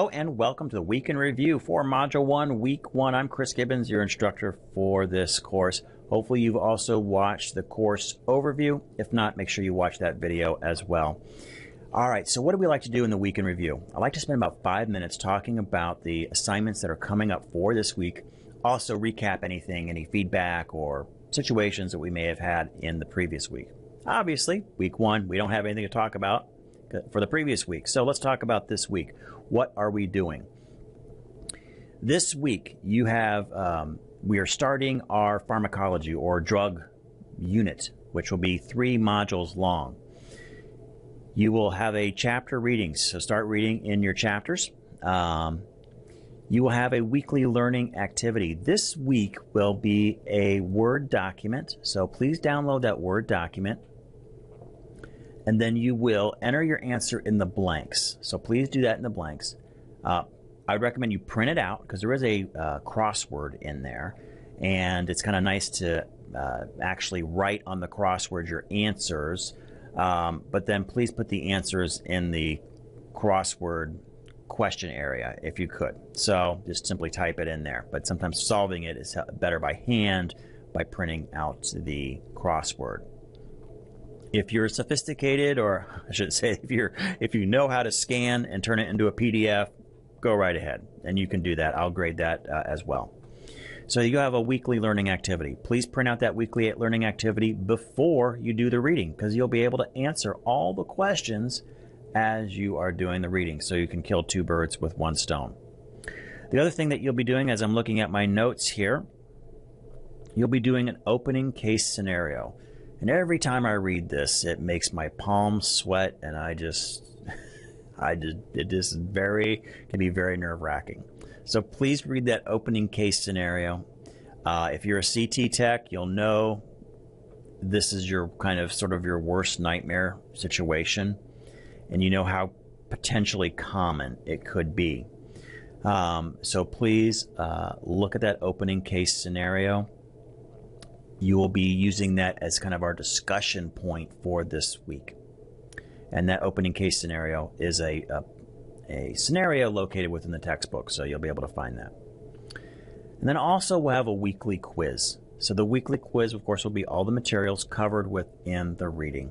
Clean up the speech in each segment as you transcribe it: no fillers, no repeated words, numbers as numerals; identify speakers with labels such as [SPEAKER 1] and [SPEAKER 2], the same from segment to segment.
[SPEAKER 1] Hello and welcome to the Week in Review for Module 1, Week 1. I'm Chris Gibbons, your instructor for this course. Hopefully you've also watched the course overview. If not, make sure you watch that video as well. All right, so what do we like to do in the Week in Review? I like to spend about 5 minutes talking about the assignments that are coming up for this week. Also recap any feedback or situations that we may have had in the previous week. Obviously, Week 1, we don't have anything to talk about for the previous week. So let's talk about this week. What are we doing? This week, you have, we are starting our pharmacology or drug unit, which will be 3 modules long. You will have a chapter reading, so start reading in your chapters. You will have a weekly learning activity. This week will be a Word document, so please download that Word document. And then you will enter your answer in the blanks. So please do that in the blanks. I would recommend you print it out because there is a crossword in there. And it's kind of nice to actually write on the crossword your answers. But then please put the answers in the crossword question area if you could. So just simply type it in there. But sometimes solving it is better by hand by printing out the crossword. If you're sophisticated, or I should say, if you know how to scan and turn it into a PDF, go right ahead, and you can do that. I'll grade that as well. So you have a weekly learning activity. Please print out that weekly learning activity before you do the reading, because you'll be able to answer all the questions as you are doing the reading, so you can kill 2 birds with 1 stone. The other thing that you'll be doing, as I'm looking at my notes here, you'll be doing an opening case scenario. And every time I read this, it makes my palms sweat, and it just can be very nerve-wracking. So please read that opening case scenario. If you're a CT tech, you'll know this is your sort of your worst nightmare situation, and you know how potentially common it could be. So please look at that opening case scenario. You will be using that as kind of our discussion point for this week. And that opening case scenario is a scenario located within the textbook, so you'll be able to find that. And then also we'll have a weekly quiz. So the weekly quiz, of course, will be all the materials covered within the reading.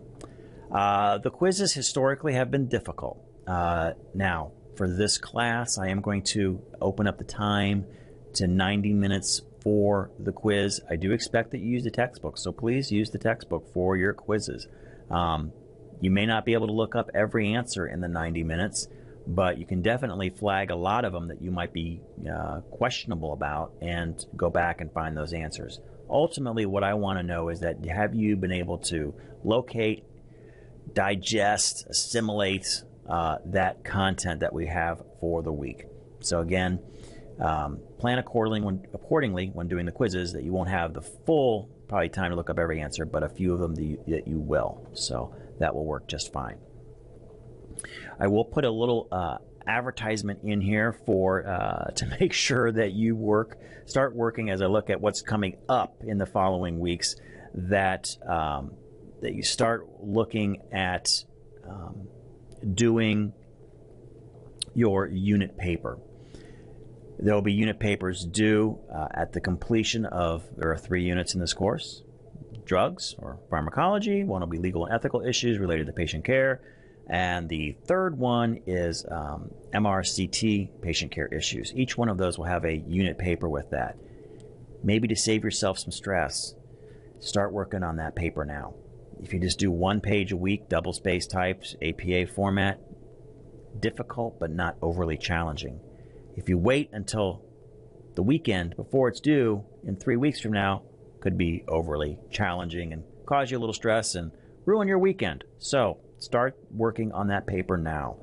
[SPEAKER 1] The quizzes historically have been difficult. Now, for this class, I am going to open up the time to 90 minutes for the quiz. I do expect that you use the textbook, so please use the textbook for your quizzes. You may not be able to look up every answer in the 90 minutes, but you can definitely flag a lot of them that you might be questionable about and go back and find those answers. Ultimately, what I want to know is that have you been able to locate, digest, assimilate that content that we have for the week. So again, plan accordingly when doing the quizzes, that you won't have the full probably time to look up every answer, but a few of them that you will. So that will work just fine. I will put a little advertisement in here for to make sure that you start working as I look at what's coming up in the following weeks, that you start looking at doing your unit paper. There will be unit papers due at the completion of, there are 3 units in this course: drugs or pharmacology. One will be legal and ethical issues related to patient care. And the third one is MRCT, patient care issues. Each one of those will have a unit paper with that. Maybe to save yourself some stress, start working on that paper now. If you just do 1 page a week, double-space types, APA format, difficult but not overly challenging. If you wait until the weekend before it's due in 3 weeks from now, could be overly challenging and cause you a little stress and ruin your weekend. So start working on that paper now.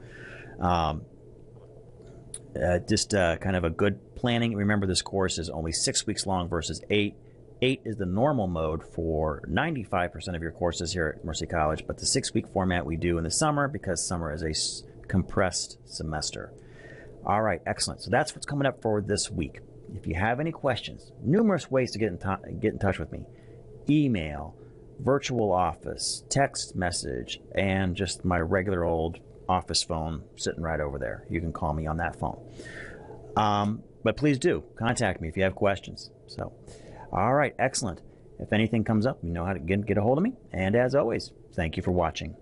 [SPEAKER 1] Just kind of a good planning. Remember, this course is only 6 weeks long versus 8. 8 is the normal mode for 95% of your courses here at Mercy College, but the 6-week format we do in the summer because summer is a compressed semester. All right, excellent. So that's what's coming up for this week. If you have any questions, numerous ways to get in touch with me. Email, virtual office, text message, and just my regular old office phone sitting right over there. You can call me on that phone. But please do contact me if you have questions. So, all right, excellent. If anything comes up, you know how to get a hold of me. And as always, thank you for watching.